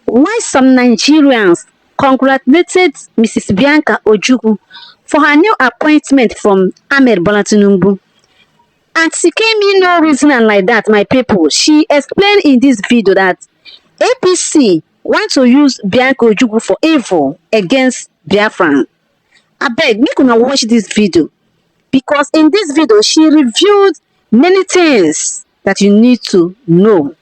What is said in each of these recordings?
Why some Nigerians congratulated Mrs. Bianca Ojukwu for her new appointment from Ahmed Bola Tinubu. And she came in no reason and like that, my people. She explained in this video that APC want to use Bianca Ojukwu for evil against Biafran. Abeg, make una watch this video because in this video she revealed many things that you need to know.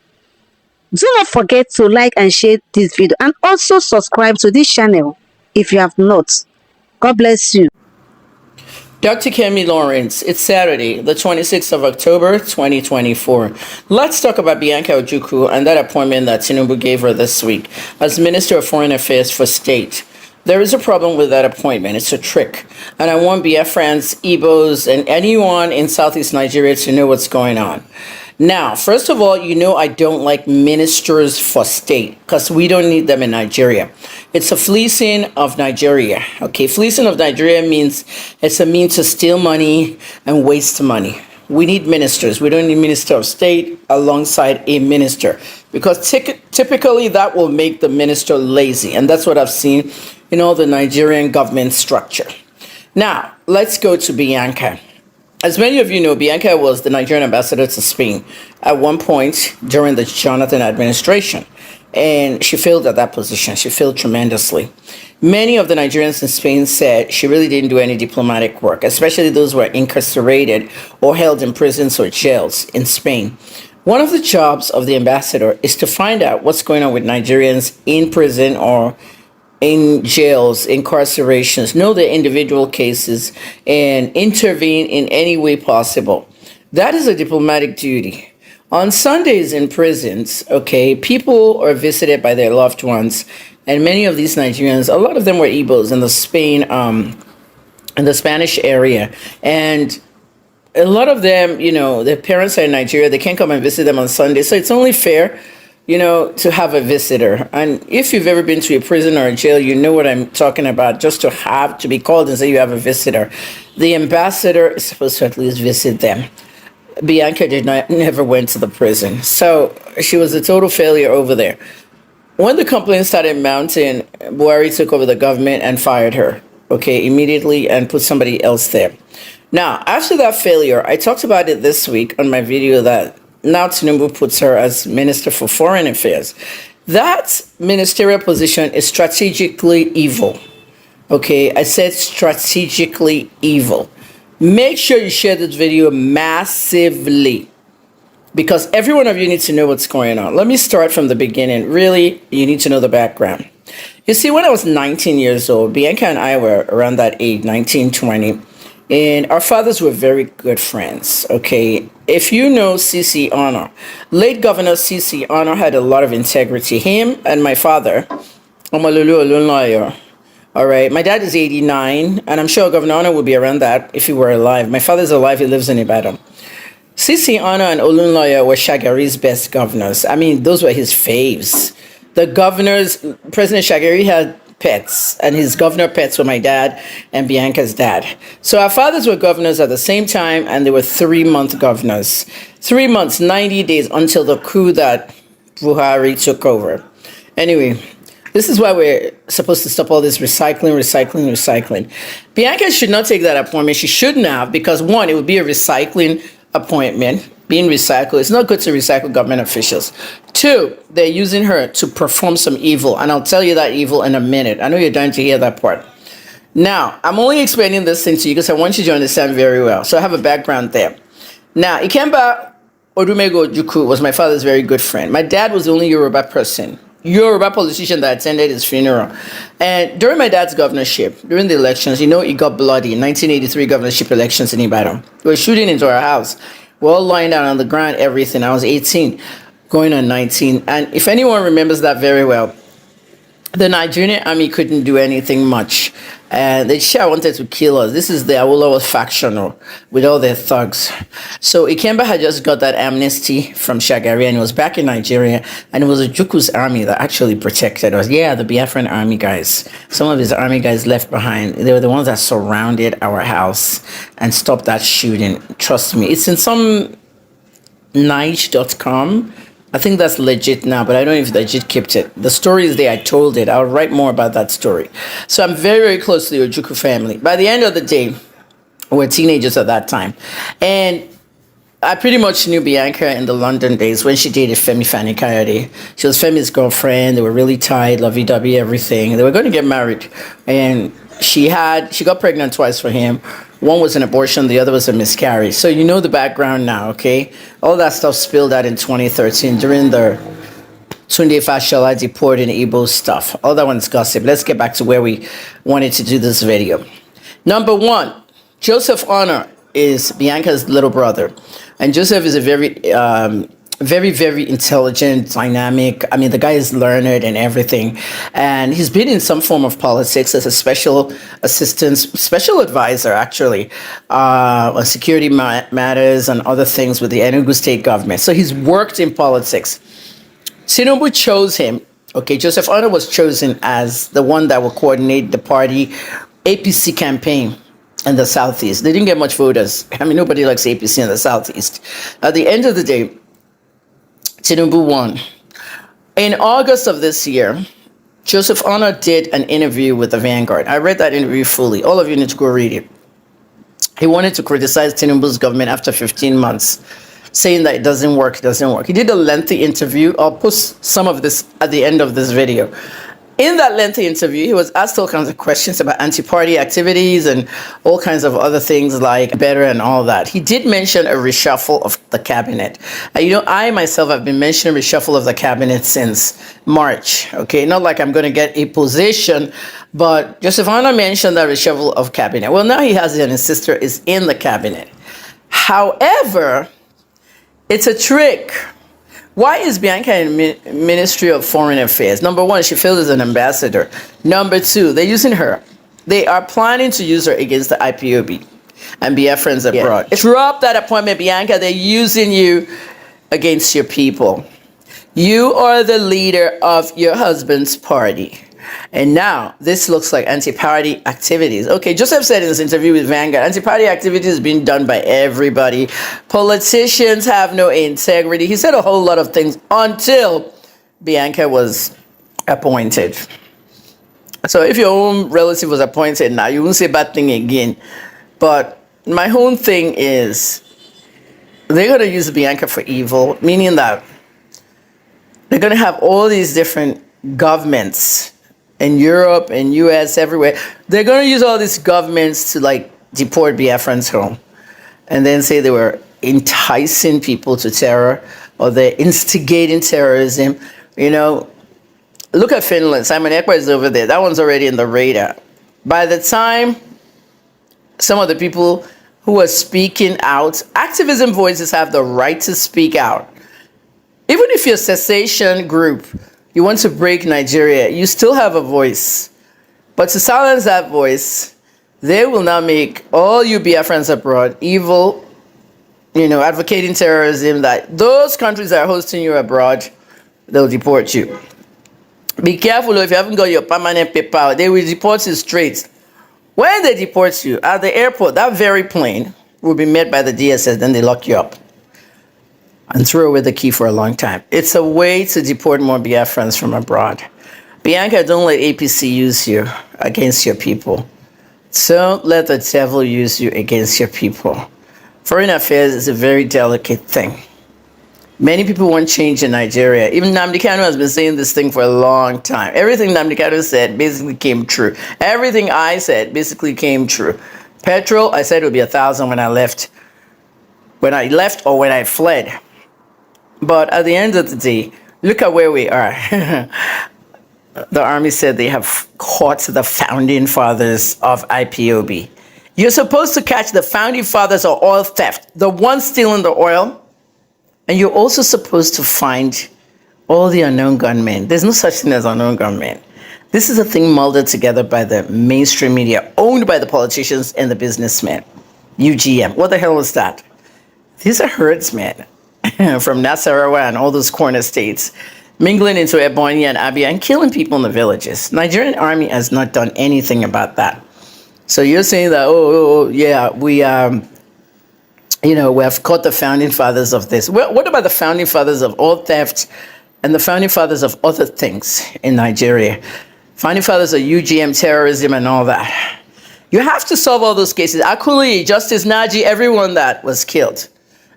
Do not forget to like and share this video and also subscribe to this channel if you have not. God bless you. Dr. Kemi Lawrence, it's Saturday, the 26th of October, 2024. Let's talk about Bianca Ojukwu and that appointment that Tinubu gave her this week as Minister of Foreign Affairs for State. There is a problem with that appointment. It's a trick. And I want Biafrans, Igbos, and anyone in Southeast Nigeria to know what's going on. Now, first of all, you know I don't like ministers for state because we don't need them in Nigeria. It's a fleecing of Nigeria. Okay, fleecing of Nigeria means it's a means to steal money and waste money. We need ministers. We don't need minister of state alongside a minister because typically that will make the minister lazy. And that's what I've seen in all the Nigerian government structure. Now, let's go to Bianca. As many of you know, Bianca was the Nigerian ambassador to Spain at one point during the Jonathan administration, and she failed at that position. She failed tremendously. Many of the Nigerians in Spain said she really didn't do any diplomatic work, especially those who were incarcerated or held in prisons or jails in Spain. One of the jobs of the ambassador is to find out what's going on with Nigerians in prison or in jails, incarcerations, know the individual cases, and intervene in any way possible. That is a diplomatic duty. On Sundays in prisons, okay, people are visited by their loved ones, and many of these Nigerians, a lot of them were Igbos in the Spanish area, and a lot of them, you know, their parents are in Nigeria, they can't come and visit them on Sunday, so it's only fair, you know, to have a visitor. And if you've ever been to a prison or a jail, you know what I'm talking about, just to have to be called and say you have a visitor. The ambassador is supposed to at least visit them. Bianca never went to the prison. So she was a total failure over there. When the complaints started mounting, Buhari took over the government and fired her, okay, immediately and put somebody else there. Now, after that failure, I talked about it this week on my video that now Tinubu puts her as Minister for Foreign Affairs. That ministerial position is strategically evil. Okay, I said strategically evil. Make sure you share this video massively because every one of you needs to know what's going on. Let me start from the beginning. Really, you need to know the background. You see, when I was 19 years old, Bianca and I were around that age, 19, 20. And our fathers were very good friends, okay? If you know C.C. Honor, late Governor C.C. Honor had a lot of integrity. Him and my father, Omalulu Olunloyo, all right? My dad is 89, and I'm sure Governor Honor would be around that if he were alive. My father's alive, he lives in Ibadan. C.C. Honor and Olunloyo were Shagari's best governors. I mean, those were his faves. The governors, President Shagari had pets, and his governor pets were my dad and Bianca's dad. So our fathers were governors at the same time, and they were 3-month governors. 3 months, 90 days until the coup that Buhari took over. Anyway, this is why we're supposed to stop all this recycling. Bianca should not take that appointment. She shouldn't have, because one, it would be a recycling appointment. Being recycled, it's not good to recycle government officials. Two, they're using her to perform some evil, and I'll tell you that evil in a minute. I know you're dying to hear that part. Now, I'm only explaining this thing to you because I want you to understand very well. So I have a background there. Now, Ikemba Ojukwu was my father's very good friend. My dad was the only Yoruba politician that attended his funeral. And during my dad's governorship, during the elections, you know, it got bloody. 1983 governorship elections in Ibadan. They were shooting into our house. We're all lying down on the ground, everything. I was 18, going on 19. And if anyone remembers that very well, the Nigerian army couldn't do anything much. They sure wanted to kill us. This is the Awolowo faction with all their thugs. So Ikemba had just got that amnesty from Shagari, and he was back in Nigeria, and it was Ojukwu's army that actually protected us. Yeah, the Biafran army guys. Some of his army guys left behind. They were the ones that surrounded our house and stopped that shooting. Trust me. It's in some Nige.com I think that's legit now, but I don't know if legit kept it. The story is there. I told it. I'll write more about that story. So I'm very, very close to the Ojukwu family. By the end of the day, we're teenagers at that time. And I pretty much knew Bianca in the London days when she dated Femi Fani-Kayode. She was Femi's girlfriend. They were really tight, lovey-dovey, everything. They were going to get married. And she got pregnant twice for him. One was an abortion, the other was a miscarriage. So you know the background now, okay? All that stuff spilled out in 2013 during the Tunde Fashola deporting Igbo stuff. All that one's gossip. Let's get back to where we wanted to do this video. Number one, Joseph Honor is Bianca's little brother. And Joseph is a very, very intelligent, dynamic. I mean, the guy is learned and everything. And he's been in some form of politics as a special assistant, special advisor, actually, on security matters and other things with the Enugu state government. So he's worked in politics. Tinubu chose him. Okay, Joseph Honor was chosen as the one that will coordinate the party APC campaign in the Southeast. They didn't get much voters. I mean, nobody likes APC in the Southeast. At the end of the day, Tinubu won. In August of this year, Joseph Honor did an interview with the Vanguard. I read that interview fully. All of you need to go read it. He wanted to criticize Tinubu's government after 15 months, saying that it doesn't work. He did a lengthy interview. I'll post some of this at the end of this video. In that lengthy interview, he was asked all kinds of questions about anti-party activities and all kinds of other things like better and all that. He did mention a reshuffle of the cabinet. I myself have been mentioning reshuffle of the cabinet since March. Okay, not like I'm going to get a position, but Joseph Honor mentioned that reshuffle of cabinet. Well, now he has it and his sister is in the cabinet. However, it's a trick. Why is Bianca in Ministry of Foreign Affairs? Number one, she failed as an ambassador. Number two, they're using her. They are planning to use her against the IPOB and Biafrans abroad. Drop that appointment, Bianca. They're using you against your people. You are the leader of your husband's party. And now this looks like anti-party activities. Okay, Joseph said in this interview with Vanguard, anti-party activities is being done by everybody. Politicians have no integrity. He said a whole lot of things until Bianca was appointed. So if your own relative was appointed now, you won't say bad thing again. But my whole thing is they're going to use Bianca for evil, meaning that they're going to have all these different governments in Europe and US, everywhere. They're going to use all these governments to deport Biafrans home and then say they were enticing people to terror or they're instigating terrorism. Look at Finland. Simon Ekpa is over there. That one's already in the radar. By the time some of the people who are speaking out, activism voices have the right to speak out. Even if you're a cessation group, you want to break Nigeria, you still have a voice. But to silence that voice, they will now make all you Biafrans abroad evil, advocating terrorism, that those countries that are hosting you abroad, they'll deport you. Be careful if you haven't got your permanent paper, they will deport you straight. When they deport you at the airport, that very plane will be met by the DSS, then they lock you up and throw away the key for a long time. It's a way to deport more Biafrans from abroad. Bianca, don't let APC use you against your people. Don't let the devil use you against your people. Foreign affairs is a very delicate thing. Many people want change in Nigeria. Even Nnamdi Kanu has been saying this thing for a long time. Everything Nnamdi Kanu said basically came true. Everything I said basically came true. Petrol, I said it would be 1,000 when I left. When I left or when I fled. But at the end of the day, look at where we are. The army said they have caught the founding fathers of IPOB. You're supposed to catch the founding fathers of oil theft, the ones stealing the oil. And you're also supposed to find all the unknown gunmen. There's no such thing as unknown gunmen. This is a thing molded together by the mainstream media, owned by the politicians and the businessmen. UGM. What the hell was that? These are herdsmen from Nasarawa and all those corner states, mingling into Ebonyi and Abia and killing people in the villages. Nigerian army has not done anything about that. So you're saying that, yeah, we have caught the founding fathers of this. Well, what about the founding fathers of all theft and the founding fathers of other things in Nigeria? Founding fathers of UGM, terrorism, and all that. You have to solve all those cases. Akuli, Justice Naji, everyone that was killed.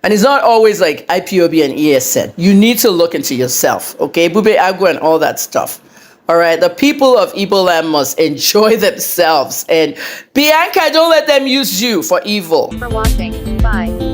And it's not always like IPOB and ESN. You need to look into yourself, okay? Bube Agua and all that stuff. All right, the people of Igbo land must enjoy themselves. And Bianca, don't let them use you for evil. For watching. Bye.